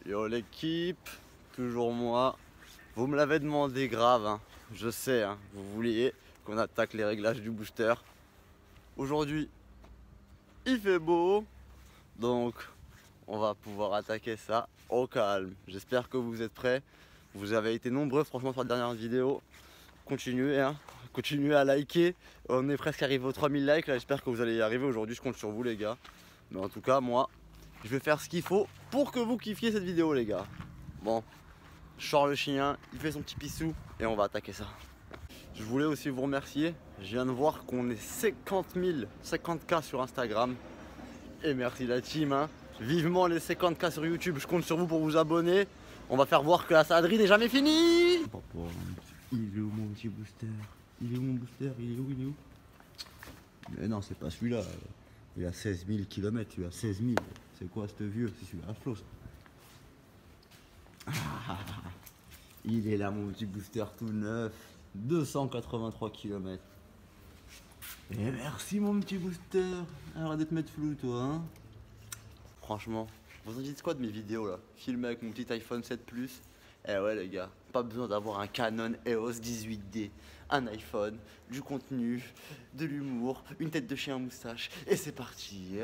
Yo l'équipe, toujours moi. Vous me l'avez demandé grave, hein. Je sais, hein. Vous vouliez qu'on attaque les réglages du booster. Aujourd'hui, il fait beau, donc on va pouvoir attaquer ça au calme. J'espère que vous êtes prêts. Vous avez été nombreux franchement sur la dernière vidéo. Continuez, hein. Continuez à liker. On est presque arrivé aux 3000 likes là. J'espère que vous allez y arriver aujourd'hui. Je compte sur vous les gars. Mais en tout cas moi, je vais faire ce qu'il faut pour que vous kiffiez cette vidéo les gars. Bon, je sors le chien, il fait son petit pissou et on va attaquer ça. Je voulais aussi vous remercier. Je viens de voir qu'on est 50K sur Instagram. Et merci la team, hein. Vivement les 50K sur YouTube. Je compte sur vous pour vous abonner. On va faire voir que la saladerie n'est jamais finie. Il est où mon petit booster? Il est où mon booster? Il est où? Il est où? Mais non, c'est pas celui-là. Il a 16 000 km, il a 16 000. C'est quoi ce vieux? C'est celui-là à flot ça. Il est là mon petit booster tout neuf. 283 km. Et merci mon petit booster. Arrête de te mettre flou toi, hein. Franchement, vous en dites quoi de mes vidéos là? Filmé avec mon petit iPhone 7 Plus. Eh ouais les gars, pas besoin d'avoir un Canon EOS 18D, un iPhone, du contenu, de l'humour, une tête de chien à moustache, et c'est parti.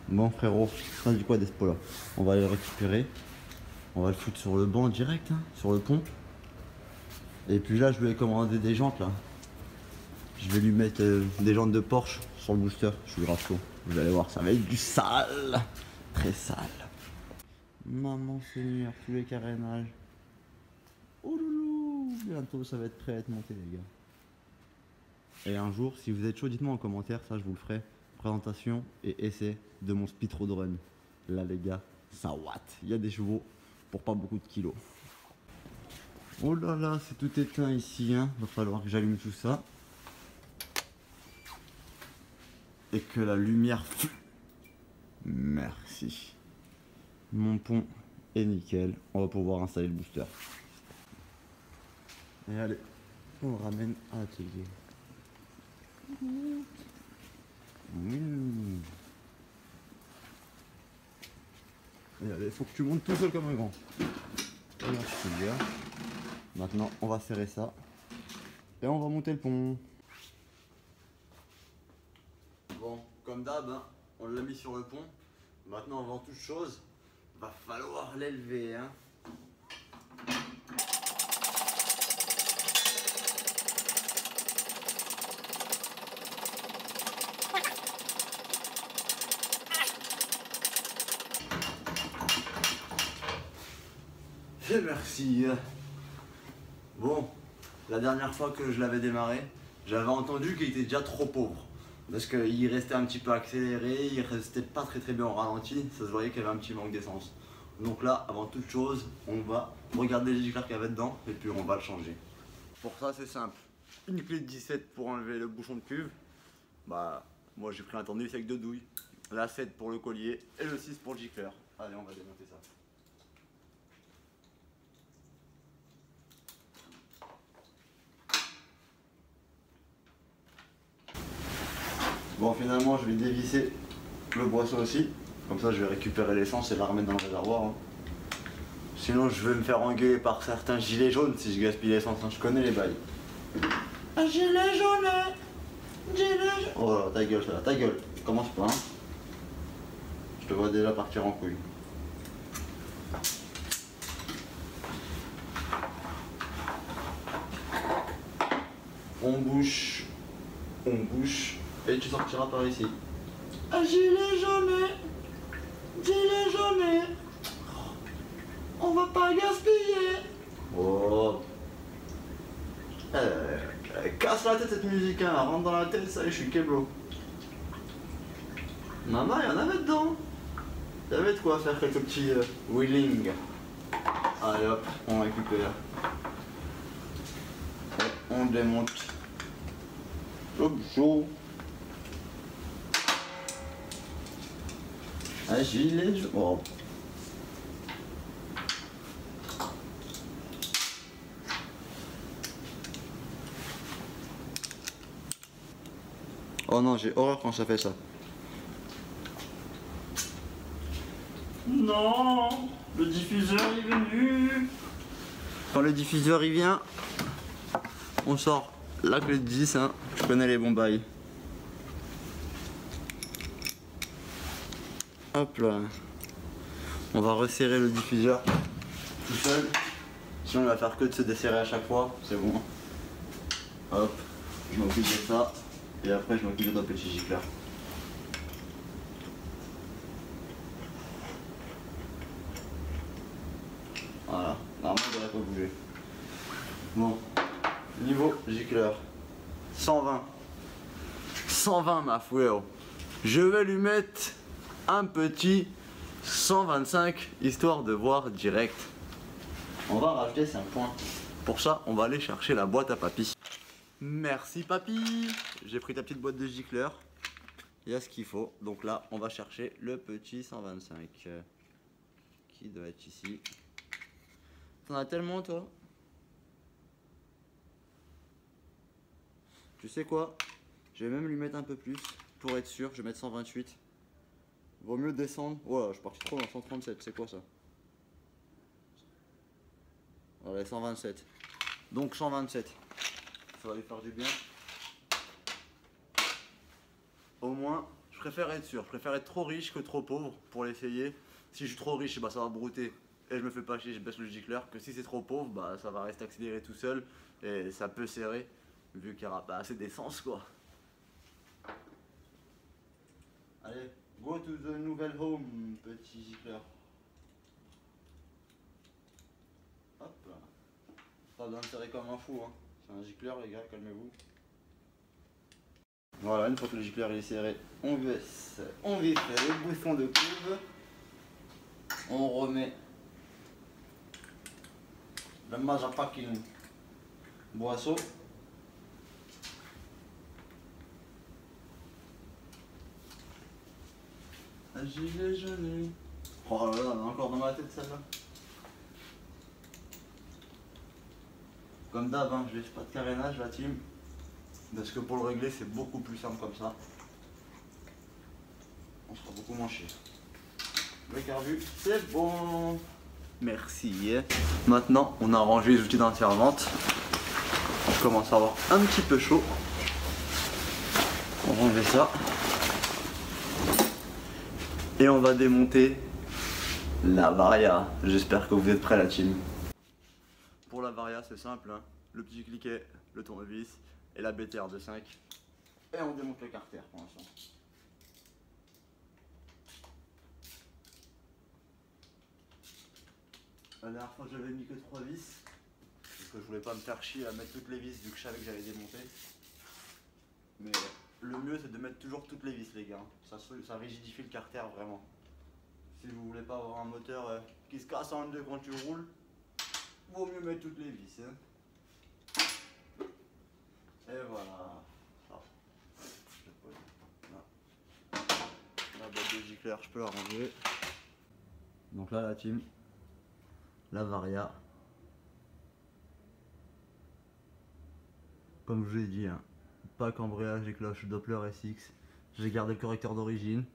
Bon frérot, ça dit quoi d'Espo là? On va aller le récupérer, on va le foutre sur le banc direct, hein, sur le pont. Et puis là je vais commander des jantes là. Je vais lui mettre des jantes de Porsche sur le booster, je suis grave chaud. Vous allez voir, ça va être du sale, très sale. Maman seigneur, tous les carénages. Oh loulou, bientôt ça va être prêt à être monté les gars. Et un jour, si vous êtes chaud, dites-moi en commentaire, ça je vous le ferai. Présentation et essai de mon speedrun. Là les gars, ça watt. Il y a des chevaux pour pas beaucoup de kilos. Oh là là, c'est tout éteint ici, hein. Va falloir que j'allume tout ça. Et que la lumière... Merci. Mon pont est nickel. On va pouvoir installer le booster. Et allez, on ramène à l'atelier. Et allez, faut que tu montes tout seul comme un grand. Merci bien. Maintenant, on va serrer ça. Et on va monter le pont. Bon, comme d'hab, hein, on l'a mis sur le pont. Maintenant, avant toute chose, va falloir l'élever, hein. Et merci. Bon, la dernière fois que je l'avais démarré, j'avais entendu qu'il était déjà trop pauvre. Parce qu'il restait un petit peu accéléré, il restait pas très bien au ralenti, ça se voyait qu'il y avait un petit manque d'essence. Donc là, avant toute chose, on va regarder les gicleurs qu'il y avait dedans et puis on va le changer. Pour ça, c'est simple. Une clé de 17 pour enlever le bouchon de cuve. Bah, moi j'ai pris un tournevis avec 2 douilles. La 7 pour le collier et le 6 pour le gicleur. Allez, on va démonter ça. Bon, finalement, je vais dévisser le boisseau aussi. Comme ça, je vais récupérer l'essence et la remettre dans le réservoir, hein. Sinon, je vais me faire engueuler par certains gilets jaunes si je gaspille l'essence, hein. Je connais les bails. Un gilet jaune, gilet jaune. Oh là, ta gueule, ça va, ta gueule. Commence pas, hein. Je te vois déjà partir en couille. On bouche, et tu sortiras par ici. Un gilet jaune, gilet jaune. On va pas gaspiller. Oh. Casse la tête cette musique, hein. Rentre dans la tête, ça y est, je suis keblo. Maman, il y en avait dedans. Il y avait de quoi faire quelques petits wheeling. Allez hop, on récupère. Et on démonte. Hop, chaud. Un gilet jaune. Oh. Oh non, j'ai horreur quand ça fait ça. Non. Le diffuseur est venu. Quand le diffuseur il vient, on sort la clé de 10, hein. Je connais les bons bails. Hop là. On va resserrer le diffuseur tout seul. Sinon il va faire que de se desserrer à chaque fois. C'est bon. Hop. Je m'occupe de ça. Et après je m'occupe de notre petit gicleur. Voilà. Normalement il devrait pas bouger. Bon. Niveau gicleur. 120. 120 ma fouette. Je vais lui mettre un petit 125 histoire de voir direct. On va rajouter 5 points. Pour ça, on va aller chercher la boîte à papy. Merci papy. J'ai pris ta petite boîte de gicleur. Il y a ce qu'il faut. Donc là, on va chercher le petit 125. Qui doit être ici. T'en as tellement toi? Tu sais quoi? Je vais même lui mettre un peu plus. Pour être sûr, je vais mettre 128. Vaut mieux descendre. Ouais, je suis parti trop dans 137, c'est quoi ça? Allez, 127. Donc 127. Ça va lui faire du bien. Au moins, je préfère être sûr. Je préfère être trop riche que trop pauvre pour l'essayer. Si je suis trop riche, bah ça va brouter. Et je me fais pas chier, je baisse le gicleur. Que si c'est trop pauvre, bah ça va rester accéléré tout seul. Et ça peut serrer. Vu qu'il n'y aura pas assez d'essence quoi. Allez, go to the nouvelle home, petit gicleur. Hop là. Pas besoin de serrer comme un fou, hein. C'est un gicleur les gars, calmez-vous. Voilà, une fois que le gicleur est serré, on visse le bouchon de couve. On remet le Majapakin boisseau. Gilet jaune. Oh là là, on est encore dans ma tête celle-là. Comme d'hab, hein, je laisse pas de carénage la team. Parce que pour le régler, c'est beaucoup plus simple comme ça. On sera beaucoup moins cher. Le carbu, c'est bon. Merci. Maintenant, on a rangé les outils dans la servante. On commence à avoir un petit peu chaud. On va enlever ça. Et on va démonter la Varia. J'espère que vous êtes prêts la team. Pour la Varia c'est simple, hein. Le petit cliquet, le tournevis et la BTR de 5. Et on démonte le carter pour l'instant. La dernière fois j'avais mis que 3 vis. Parce que je voulais pas me faire chier à mettre toutes les vis vu que je savais que j'allais démonter. Mais le mieux c'est de mettre toujours toutes les vis les gars. Ça rigidifie le carter vraiment. Si vous voulez pas avoir un moteur qui se casse en deux quand tu roules, vaut mieux mettre toutes les vis. Hein. Et voilà. La boîte de gicleur, je peux la ranger. Donc là la team, la Varia. Comme je vous ai dit, hein, pas cambrayage et cloche Doppler SX. J'ai gardé le correcteur d'origine,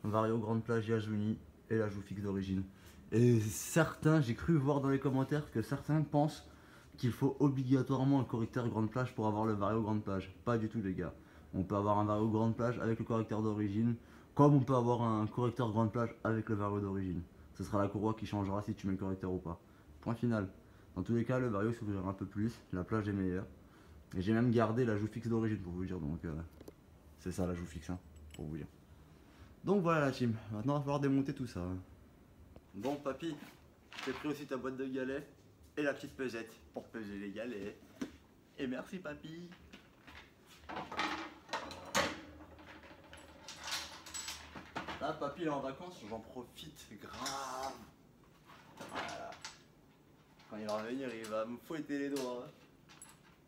Vario grande plage Yasuni et la joue fixe d'origine. Et certains, j'ai cru voir dans les commentaires que certains pensent qu'il faut obligatoirement un correcteur grande plage pour avoir le Vario grande plage. Pas du tout les gars. On peut avoir un Vario grande plage avec le correcteur d'origine, comme on peut avoir un correcteur grande plage avec le Vario d'origine. Ce sera la courroie qui changera si tu mets le correcteur ou pas. Point final. Dans tous les cas, le Vario s'ouvrira un peu plus, la plage est meilleure. Et j'ai même gardé la joue fixe d'origine pour vous dire, donc c'est ça la joue fixe, hein, pour vous dire. Donc voilà la team, maintenant il va falloir démonter tout ça. Bon papy, j'ai pris aussi ta boîte de galets et la petite pesette pour peser les galets. Et merci papy. Là papy est en vacances, j'en profite grave. Voilà. Quand il va revenir, il va me fouetter les doigts.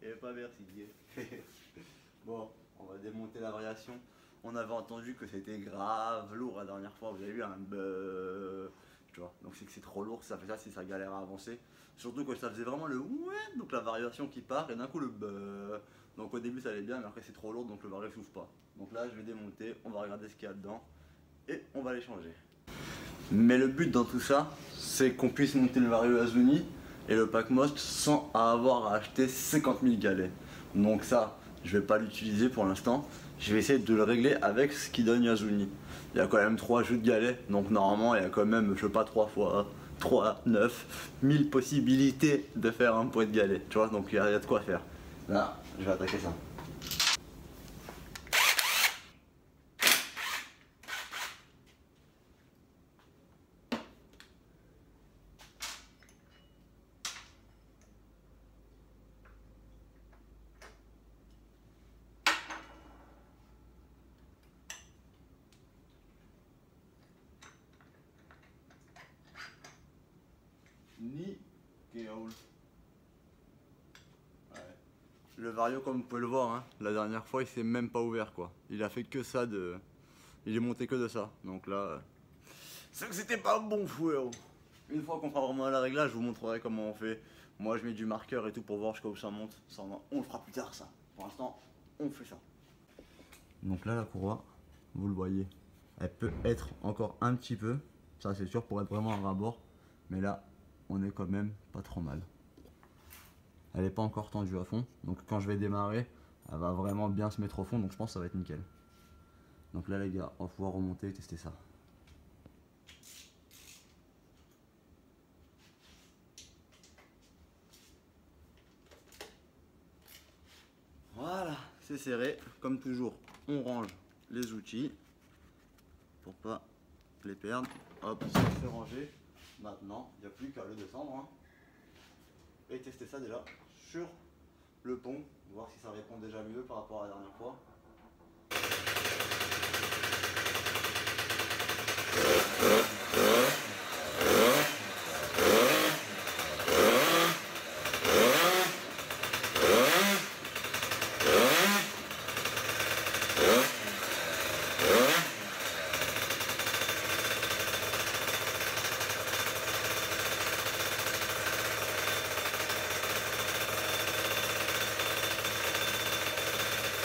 Et pas merci. Bon, on va démonter la variation. On avait entendu que c'était grave lourd la dernière fois, vous avez vu un beuh, tu vois. Donc c'est que c'est trop lourd, ça fait ça si ça galère à avancer. Surtout quand ça faisait vraiment le ouais, donc la variation qui part et d'un coup le beuh. Donc au début ça allait bien, mais après c'est trop lourd donc le variation s'ouvre pas. Donc là je vais démonter, on va regarder ce qu'il y a dedans et on va les changer. Mais le but dans tout ça, c'est qu'on puisse monter le Vario Azuni et le pack Most sans avoir à acheter 50 000 galets. Donc ça, je vais pas l'utiliser pour l'instant. Je vais essayer de le régler avec ce qui donne Yazuni. Il y a quand même 3 jeux de galets, donc normalement il y a quand même, je sais pas, 3 fois 3, 9, 1000 possibilités de faire un pot de galets, tu vois, donc il y a de quoi faire. Là, je vais attaquer ça. Nickel. Ouais. Le Vario, comme vous pouvez le voir, hein, la dernière fois il s'est même pas ouvert quoi. Il a fait que ça de. Il est monté que de ça. Donc là. C'est que c'était pas bon frérot. Une fois qu'on fera vraiment la réglage, je vous montrerai comment on fait. Moi je mets du marqueur et tout pour voir jusqu'à où ça monte. Ça, on le fera plus tard ça. Pour l'instant, on fait ça. Donc là la courroie, vous le voyez, elle peut être encore un petit peu. Ça c'est sûr pour être vraiment un rabord. Mais là, on est quand même pas trop mal. Elle n'est pas encore tendue à fond, donc quand je vais démarrer, elle va vraiment bien se mettre au fond, donc je pense que ça va être nickel. Donc là les gars, on va pouvoir remonter et tester ça. Voilà, c'est serré, comme toujours, on range les outils pour pas les perdre. Hop, c'est rangé. Maintenant, il n'y a plus qu'à le descendre hein, et tester ça déjà sur le pont, voir si ça répond déjà mieux par rapport à la dernière fois.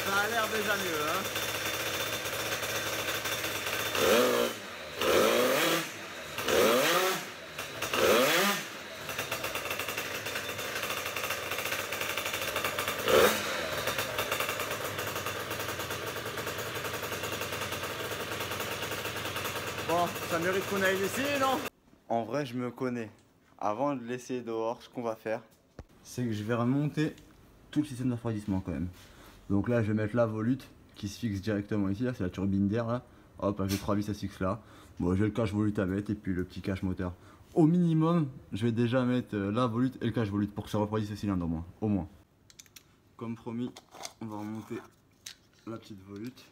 Ça a l'air déjà mieux hein. Bon, ça mérite qu'on aille l'essayer, non? En vrai, je me connais. Avant de l'essayer dehors, ce qu'on va faire, c'est que je vais remonter tout le système de refroidissement quand même. Donc là, je vais mettre la volute qui se fixe directement ici. Là, c'est la turbine d'air là. Hop, avec les 3 vis à fixe là. Bon, j'ai le cache volute à mettre et puis le petit cache moteur. Au minimum, je vais déjà mettre la volute et le cache volute pour que ça refroidisse le cylindre au moins. Comme promis, on va remonter la petite volute.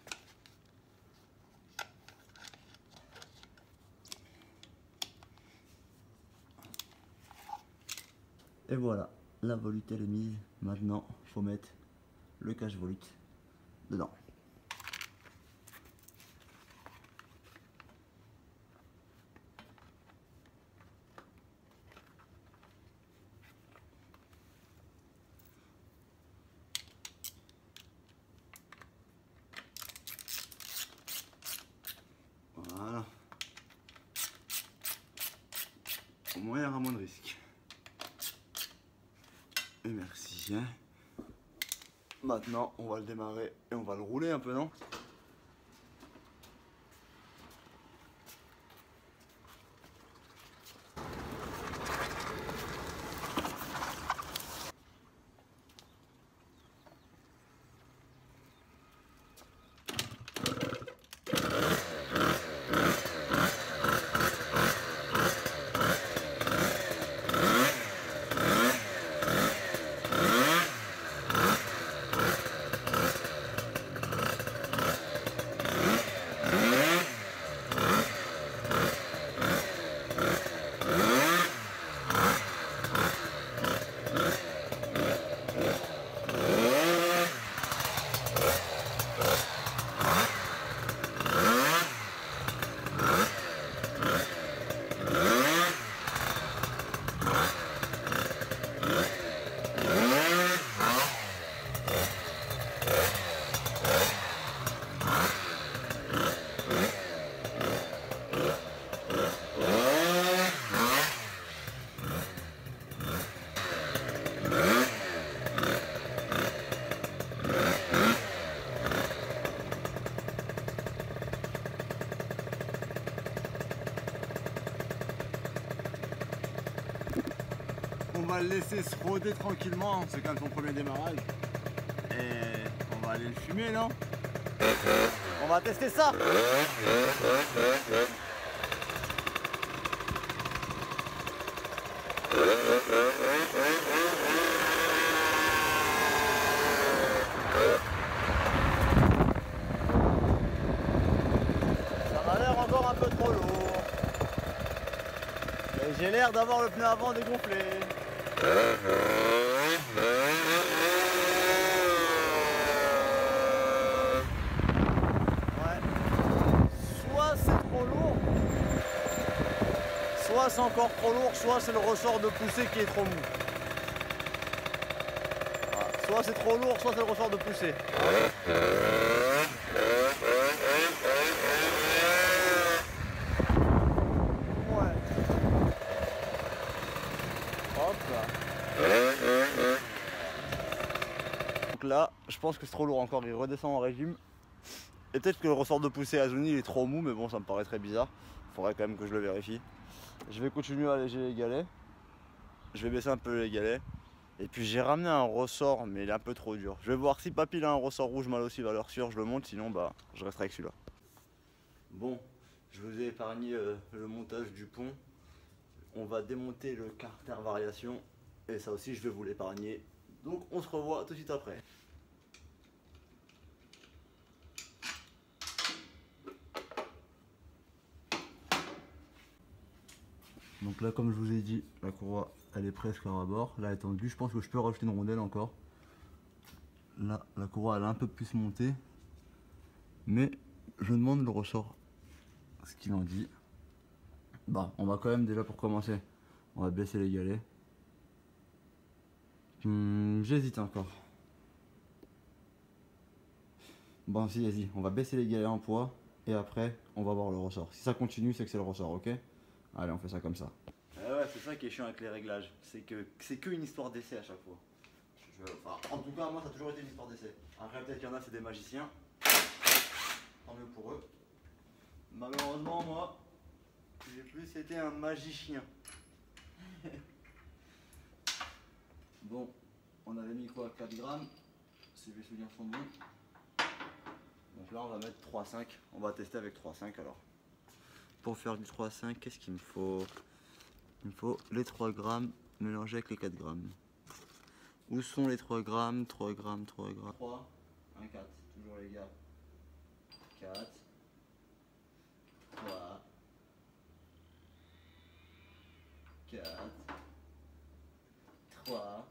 Et voilà, la volute elle est mise. Maintenant, il faut mettre le cache volute dedans. Voilà. Au moins il y aura moins de risques. Et merci. Hein. Maintenant, on va le démarrer et on va le rouler un peu, non? va le laisser se rôder tranquillement, c'est quand même son premier démarrage. Et on va aller le fumer, non? On va tester ça. Ça m'a l'air encore un peu trop lourd. Et j'ai l'air d'avoir le pneu avant dégonflé. Soit c'est trop lourd, soit c'est encore trop lourd, soit c'est le ressort de poussée qui est trop mou. Voilà. Soit c'est trop lourd, soit c'est le ressort de poussée. Ouais. Hop là. Donc là, je pense que c'est trop lourd encore, il redescend en régime. Et peut-être que le ressort de poussée Azuni il est trop mou, mais bon, ça me paraît très bizarre. Faudrait quand même que je le vérifie. Je vais continuer à alléger les galets. Je vais baisser un peu les galets. Et puis j'ai ramené un ressort, mais il est un peu trop dur. Je vais voir si papy a un ressort rouge mal aussi, valeur sûre, je le monte, sinon bah je resterai avec celui-là. Bon, je vous ai épargné le montage du pont. On va démonter le carter variation. Et ça aussi je vais vous l'épargner. Donc on se revoit tout de suite après. Donc là, comme je vous ai dit, la courroie elle est presque à ras-bord. Là, elle est tendue. Je pense que je peux rajouter une rondelle encore. Là, la courroie elle est un peu plus montée. Mais je demande le ressort ce qu'il en dit. Bah, on va quand même déjà pour commencer. On va baisser les galets. J'hésite encore. Bon, si, vas-y, on va baisser les galets en poids. Et après, on va voir le ressort. Si ça continue, c'est que c'est le ressort, ok? Allez, on fait ça comme ça. Ouais, c'est ça qui est chiant avec les réglages. C'est que une histoire d'essai à chaque fois. Enfin, en tout cas, moi, ça a toujours été une histoire d'essai. Après, peut-être qu'il y en a, c'est des magiciens. Tant mieux pour eux. Malheureusement, moi, j'ai plus été un magicien. Bon, on avait mis quoi? 4 grammes. Si mes souvenirs sont bons. Donc là, on va mettre 3,5. On va tester avec 3,5 alors. Pour faire du 3,5, qu'est-ce qu'il me faut? Il me faut les 3 grammes mélangés avec les 4 grammes. Où sont les 3 grammes? 3 grammes, 3 grammes. 3, 1, 4. Toujours les gars. 4, 3, 4, 3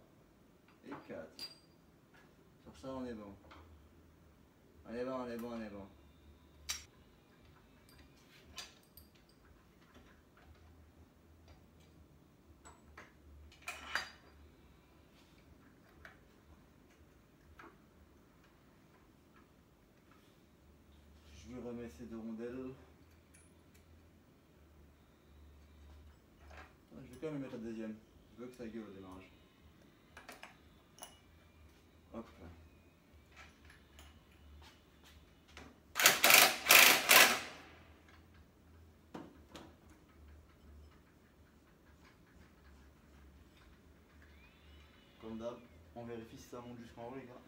et 4. Sur ça, on est bon. On est bon, on est bon, on est bon. Je vais remettre ces 2 rondelles. Je vais quand même mettre la deuxième. Je veux que ça gueule au démarrage. Hop là. Comme d'hab, on vérifie si ça monte jusqu'en haut, les gars.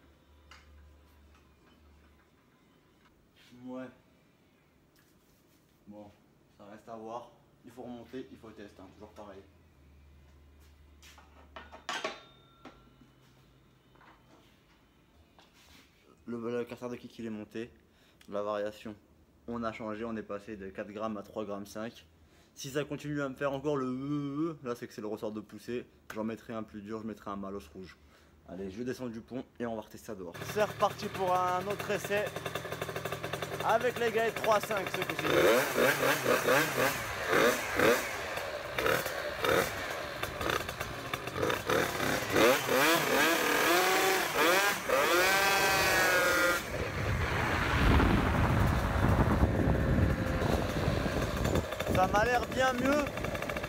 Ouais. Bon, ça reste à voir. Il faut remonter, il faut tester, hein, toujours pareil. Le carter de kick il est monté. La variation, on a changé, on est passé de 4 grammes à 3 grammes 5. Si ça continue à me faire encore le là c'est que c'est le ressort de poussée. J'en mettrai un plus dur, je mettrai un malos rouge. Allez, je descends du pont et on va retester ça dehors. C'est reparti pour un autre essai. Avec les gars de 3,5 ce coup-ci. Ça m'a l'air bien mieux,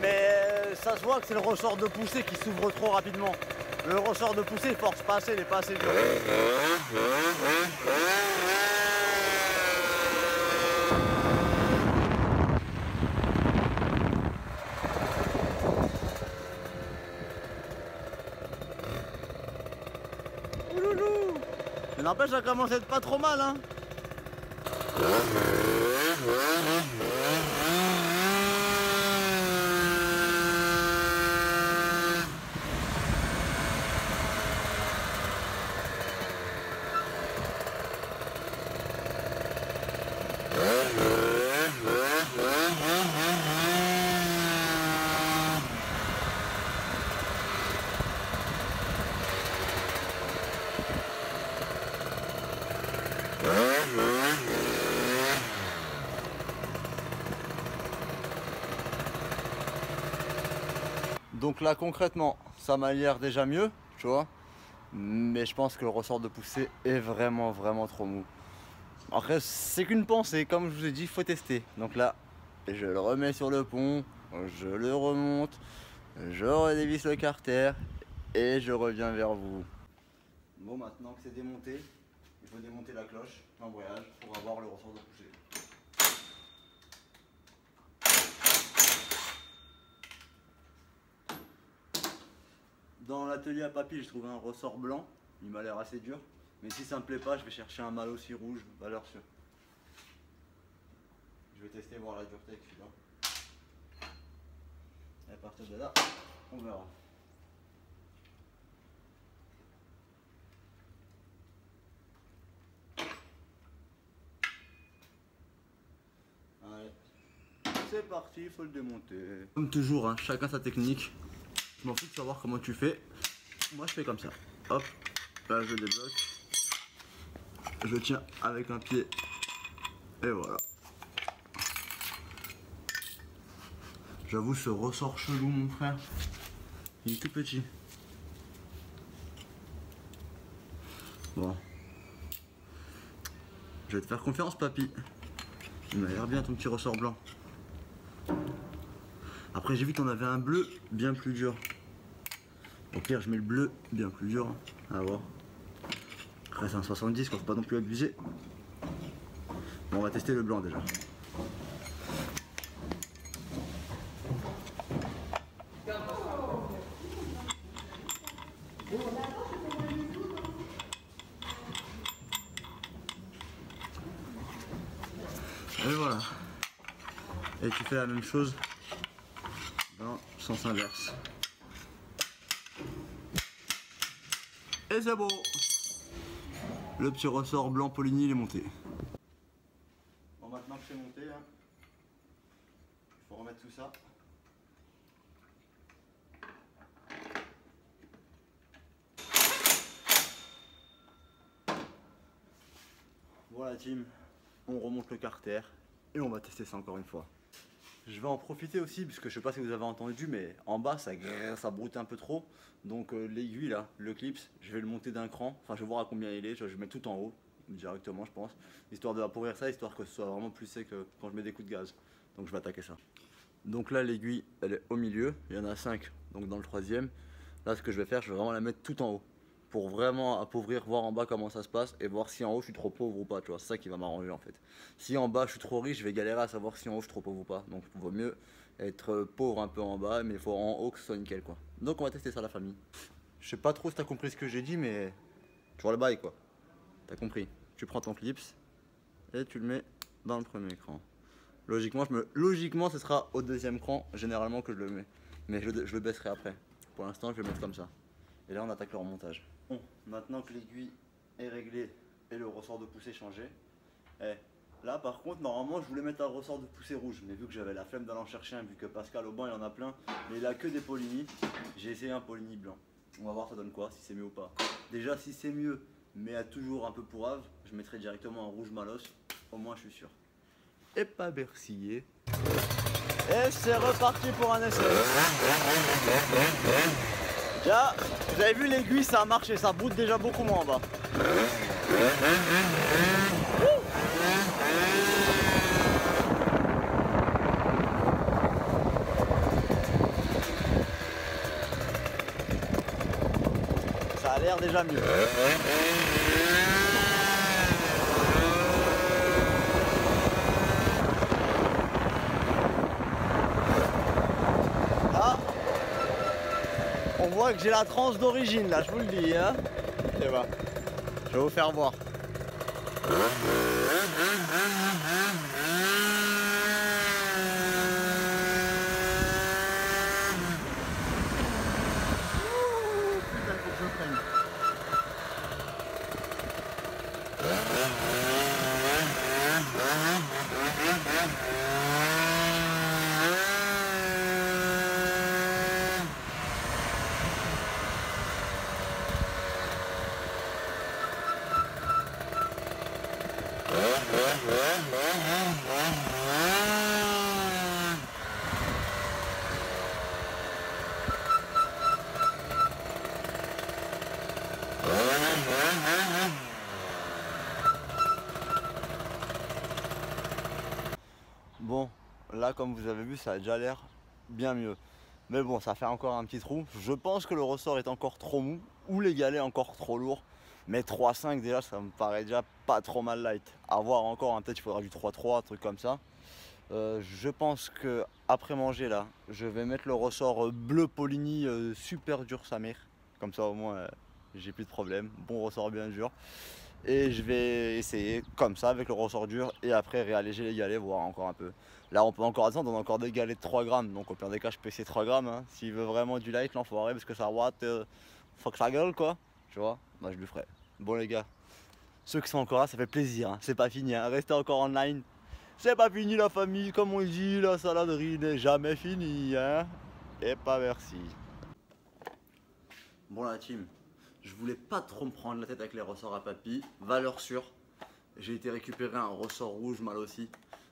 mais ça se voit que c'est le ressort de poussée qui s'ouvre trop rapidement. Le ressort de poussée force pas assez, il n'est pas assez dur. Mais n'empêche, ça commence à être pas trop mal, hein. Donc là concrètement ça m'a l'air déjà mieux, tu vois, mais je pense que le ressort de poussée est vraiment trop mou. Après c'est qu'une pensée, comme je vous ai dit, il faut tester. Donc là je le remets sur le pont, je le remonte, je redévisse le carter et je reviens vers vous. Bon, maintenant que c'est démonté, il faut démonter la cloche, l'embrayage, pour avoir le ressort de poussée. Dans l'atelier à papy, j'ai trouvé un ressort blanc, il m'a l'air assez dur, mais si ça me plaît pas, je vais chercher un mâle aussi rouge, valeur sûre. Je vais tester, voir la dureté avec celui-là. Et à partir de là, on verra. Allez, c'est parti, il faut le démonter. Comme toujours, hein, chacun sa technique. Je m'en fous de savoir comment tu fais. Moi je fais comme ça. Hop, là je débloque. Je tiens avec un pied. Et voilà. J'avoue ce ressort chelou mon frère. Il est tout petit. Bon. Je vais te faire confiance papy. Il m'a l'air bien ton petit ressort blanc. Après j'ai vu qu'on avait un bleu bien plus dur. Au pire je mets le bleu bien plus dur. À voir. Après c'est un 70, faut pas non plus abuser. Bon, on va tester le blanc déjà. Et voilà. Et tu fais la même chose dans le sens inverse. Et c'est beau. Le petit ressort blanc Poligny il est monté. Bon, maintenant que c'est monté, hein, il faut remettre tout ça. Voilà team, on remonte le carter et on va tester ça encore une fois. Je vais en profiter aussi, puisque je sais pas si vous avez entendu, mais en bas ça broute un peu trop. Donc l'aiguille là, le clips, je vais le monter d'un cran. Enfin je vais voir à combien il est, je vais mettre tout en haut directement je pense. Histoire de appauvrir ça, histoire que ce soit vraiment plus sec quand je mets des coups de gaz. Donc je vais attaquer ça. Donc là l'aiguille elle est au milieu, il y en a 5 donc dans le troisième. Là ce que je vais faire, je vais vraiment la mettre tout en haut. Pour vraiment appauvrir, voir en bas comment ça se passe et voir si en haut je suis trop pauvre ou pas, tu vois, c'est ça qui va m'arranger en fait. Si en bas je suis trop riche, je vais galérer à savoir si en haut je suis trop pauvre ou pas, donc il vaut mieux être pauvre un peu en bas, mais il faut en haut que ce soit nickel quoi. Donc on va tester ça la famille. Je sais pas trop si t'as compris ce que j'ai dit, mais tu vois le bail quoi, t'as compris. Tu prends ton clips et tu le mets dans le premier cran. Logiquement ce sera au deuxième cran généralement que je le mets, mais je le baisserai après. Pour l'instant je vais le mettre comme ça. Et là on attaque le remontage. Bon, maintenant que l'aiguille est réglée et le ressort de poussée changé, là par contre normalement je voulais mettre un ressort de poussée rouge, mais vu que j'avais la flemme d'aller en chercher un, vu que Pascal au banc il en a plein, mais il a que des Poligny, j'ai essayé un Poligny blanc. On va voir ça donne quoi, si c'est mieux ou pas. Déjà si c'est mieux, mais à toujours un peu pourrave, je mettrai directement un rouge malos, au moins je suis sûr. Et pas Bercillé. Et c'est reparti pour un essai. Déjà, vous avez vu l'aiguille, ça a marché, ça broute déjà beaucoup moins en bas. Ça a l'air déjà mieux. On voit que j'ai la transe d'origine là, je vous le dis hein. Et bah, Je vais vous faire voir. Putain, faut que je freine. Bon, là comme vous avez vu, ça a déjà l'air bien mieux. Mais bon, ça fait encore un petit trou. Je pense que le ressort est encore trop mou ou les galets encore trop lourds. Mais 3,5 déjà, ça me paraît déjà pas trop mal light. À voir encore, hein, peut-être il faudra du 3,3, un truc comme ça. Je pense que après manger là, je vais mettre le ressort bleu Poligny super dur sa mère. Comme ça au moins j'ai plus de problème. Bon ressort bien dur. Et je vais essayer comme ça avec le ressort dur et après réalléger les galets, voir encore un peu. Là on peut encore attendre, on a encore des galets de 3 grammes, donc au pire des cas je peux essayer 3 grammes. Hein. S'il veut vraiment du light l'enfoiré parce que ça watt, faut que ça gueule quoi, tu vois, moi je lui ferai. Bon les gars, ceux qui sont encore là, ça fait plaisir, hein. C'est pas fini, hein. Restez encore online. C'est pas fini la famille, comme on dit, la saladerie n'est jamais finie, hein. Et pas merci. Bon la team, je voulais pas trop me prendre la tête avec les ressorts à papy, valeur sûre. J'ai été récupérer un ressort rouge mal aussi.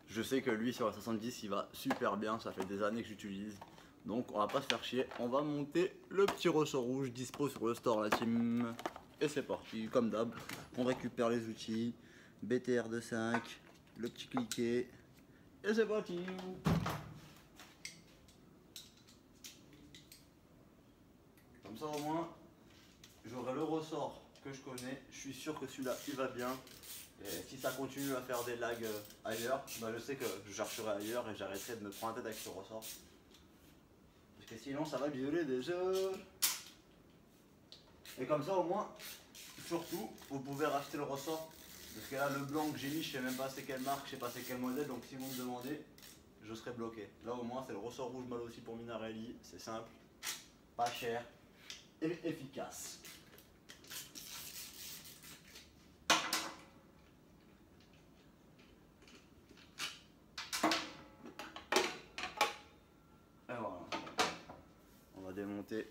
Je sais que lui sur la 70 il va super bien, ça fait des années que j'utilise. Donc on va pas se faire chier, on va monter le petit ressort rouge dispo sur le store la team. Et c'est parti, comme d'hab, on récupère les outils, BTR 2.5, le petit cliquet, et c'est parti. Comme ça au moins, j'aurai le ressort que je connais, je suis sûr que celui-là il va bien. Et si ça continue à faire des lags ailleurs, bah je sais que je chercherai ailleurs et j'arrêterai de me prendre la tête avec ce ressort. Parce que sinon ça va violer des jeux. Et comme ça au moins, surtout, vous pouvez racheter le ressort. Parce que là le blanc que j'ai mis, je sais même pas c'est quelle marque, je sais pas c'est quel modèle, donc si vous me demandez, je serai bloqué. Là au moins c'est le ressort rouge mal aussi pour Minarelli, c'est simple, pas cher et efficace. Et voilà, on va démonter.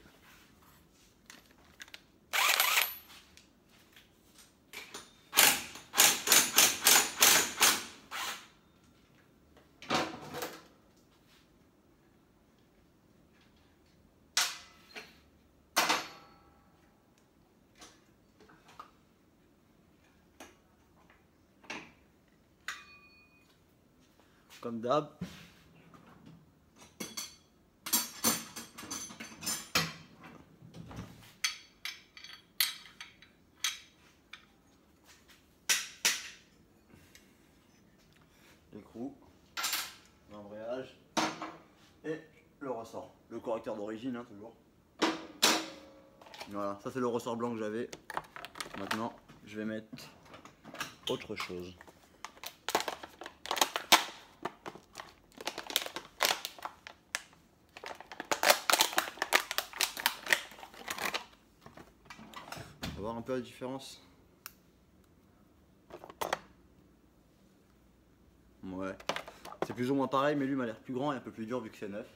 Comme d'hab. L'écrou, l'embrayage et le ressort. Le correcteur d'origine, hein, toujours. Voilà, ça c'est le ressort blanc que j'avais. Maintenant, je vais mettre autre chose. On va voir un peu la différence. Ouais, c'est plus ou moins pareil, mais lui m'a l'air plus grand et un peu plus dur vu que c'est neuf.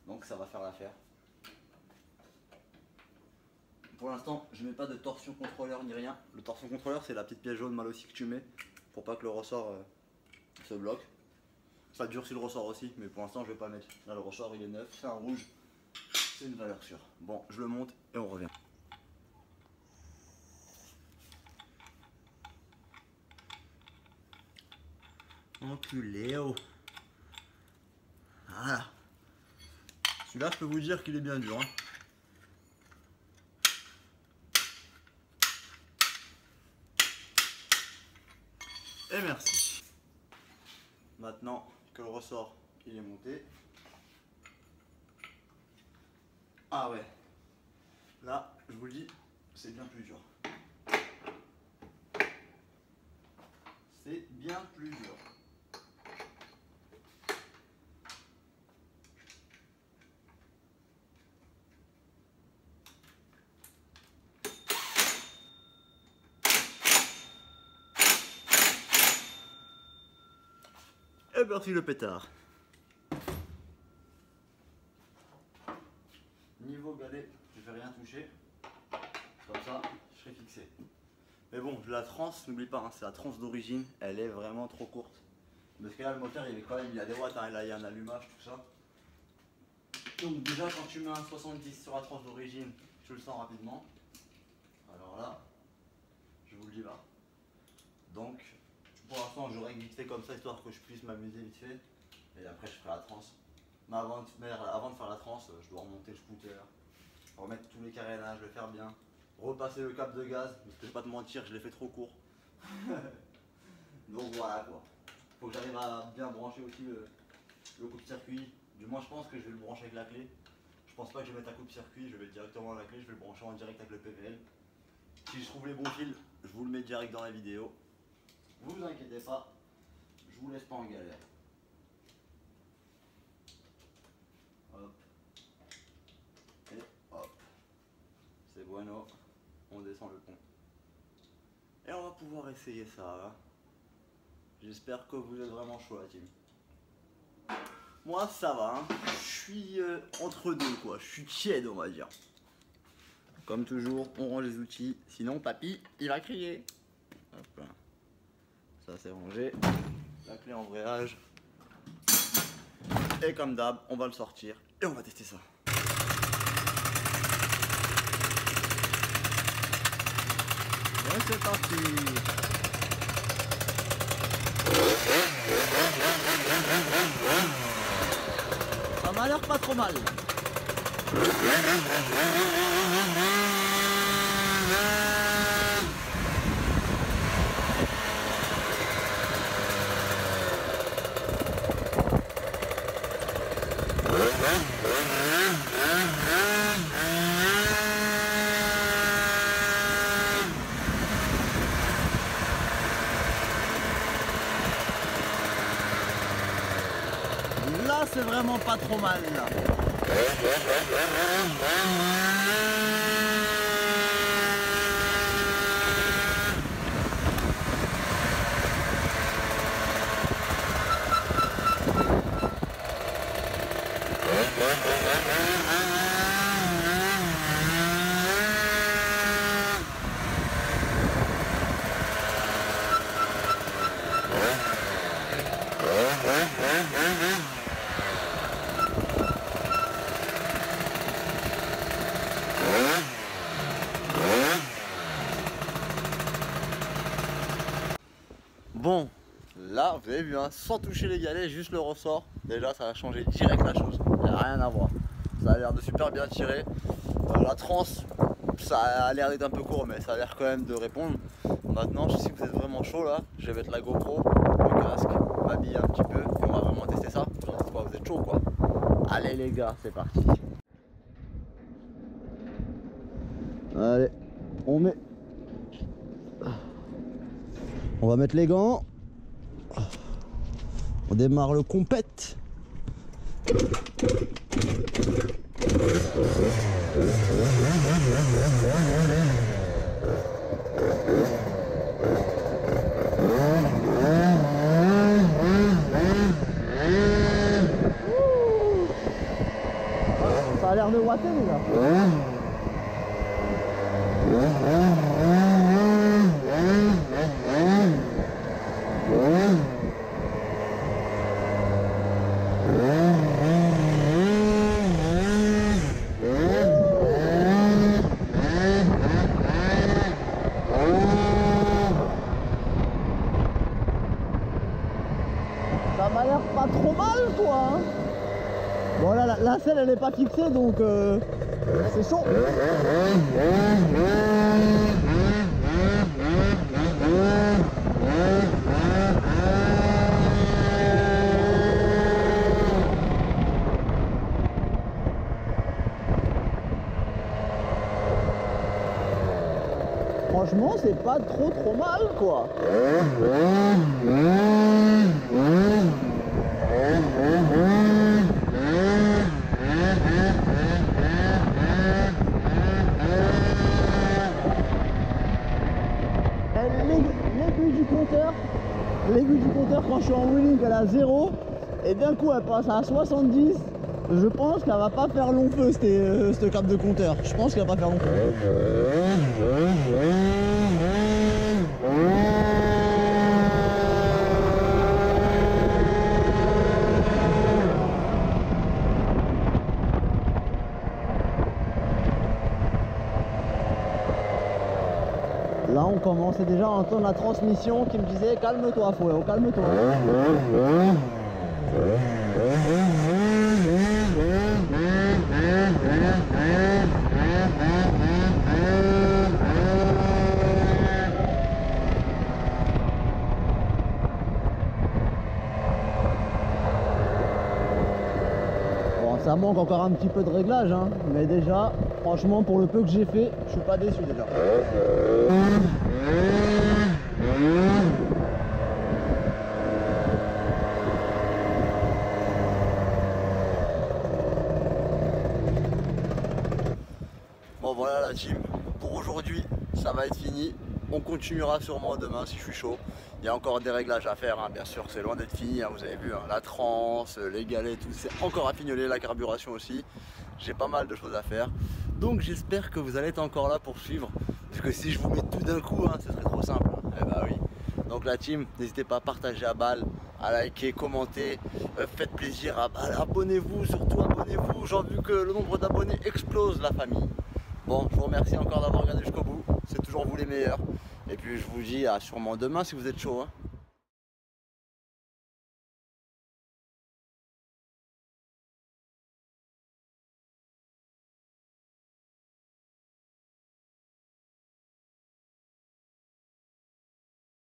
Donc ça va faire l'affaire. Pour l'instant, je mets pas de torsion contrôleur ni rien. Le torsion contrôleur, c'est la petite pièce jaune mal aussi que tu mets pour pas que le ressort se bloque. Ça durcit le ressort aussi, mais pour l'instant, je vais pas mettre. Là, le ressort il est neuf, c'est un rouge, c'est une valeur sûre. Bon, je le monte et on revient. Enculé, oh. Voilà. Celui-là, je peux vous dire qu'il est bien dur. Hein. Et merci. Maintenant que le ressort il est monté. Ah ouais. Là, je vous le dis, c'est bien plus dur. c'est bien plus dur. Et parti le pétard. Niveau galet, je vais rien toucher. Comme ça, je serai fixé. Mais bon, la transe, n'oublie pas, hein, c'est la transe d'origine, elle est vraiment trop courte. Parce que là, le moteur, il est quand même, il a des watts, hein, là, il y a un allumage, tout ça. Donc déjà, quand tu mets un 70 sur la transe d'origine, tu le sens rapidement. Alors là, je vous le dis là. Donc, pour l'instant, je règle vite fait comme ça, histoire que je puisse m'amuser vite fait. Et après, je ferai la transe. Mais avant de faire la transe, je dois remonter le scooter, remettre tous les carénages, le faire bien, repasser le câble de gaz, parce que je vais pas te mentir, je l'ai fait trop court. Donc voilà quoi. Faut que j'arrive à bien brancher aussi le coupe-circuit. Du moins, je pense que je vais le brancher avec la clé. Je pense pas que je vais mettre un coupe-circuit, je vais directement à la clé, je vais le brancher en direct avec le PVL. Si je trouve les bons fils, je vous le mets direct dans la vidéo. Vous inquiétez pas, je vous laisse pas en galère. Hop. Et hop. C'est bueno. On descend le pont. Et on va pouvoir essayer ça. Hein. J'espère que vous êtes vraiment chaud la team. Moi ça va. Hein. Je suis entre deux quoi. Je suis tiède on va dire. Comme toujours, on range les outils. Sinon papy, il va crier. Hop. Ça c'est rangé. La clé en embrayage. Et comme d'hab, on va le sortir et on va tester ça. Et c'est parti. Ça m'a l'air pas trop mal. Là, c'est vraiment pas trop mal. Là. Bon, là vous avez vu, hein, sans toucher les galets, juste le ressort, déjà ça va changer direct la chose, il n'y a rien à voir. Ça a l'air de super bien tirer. La transe, ça a l'air d'être un peu court, mais ça a l'air quand même de répondre. Maintenant, si vous êtes vraiment chaud là, je vais mettre la GoPro, le casque, m'habiller un petit peu, et on va vraiment tester ça. Vous êtes chaud quoi. Allez les gars, c'est parti. Allez, on met... On va mettre les gants. On démarre le compète. Ça a l'air de watter les gars. Ça m'a l'air pas trop mal quoi hein. Bon là la selle elle est pas fixée donc c'est chaud. Franchement, c'est pas trop mal quoi. L'aiguille du compteur quand je suis en wheeling elle est à 0 et d'un coup elle passe à 70. Je pense qu'elle va pas faire long feu cette carte de compteur. Je pense qu'elle va pas faire long feu. Là on commençait déjà à entendre la transmission qui me disait calme-toi Fouet, calme-toi. Bon, ça manque encore un petit peu de réglage, hein, mais déjà, franchement, pour le peu que j'ai fait, je suis pas déçu déjà. Bon voilà la team, pour aujourd'hui ça va être fini. On continuera sûrement demain si je suis chaud. Il y a encore des réglages à faire, hein. Bien sûr c'est loin d'être fini, hein. Vous avez vu, hein, la transe, les galets, tout, c'est encore à fignoler, la carburation aussi. J'ai pas mal de choses à faire. Donc j'espère que vous allez être encore là pour suivre. Parce que si je vous mets tout d'un coup, hein, ce serait trop simple. Eh bah oui. Donc la team, n'hésitez pas à partager à balle, à liker, commenter, faites plaisir à balle, abonnez-vous, surtout abonnez-vous. J'ai vu que le nombre d'abonnés explose la famille. Bon, je vous remercie encore d'avoir regardé jusqu'au bout, c'est toujours vous les meilleurs. Et puis je vous dis à sûrement demain si vous êtes chaud, hein.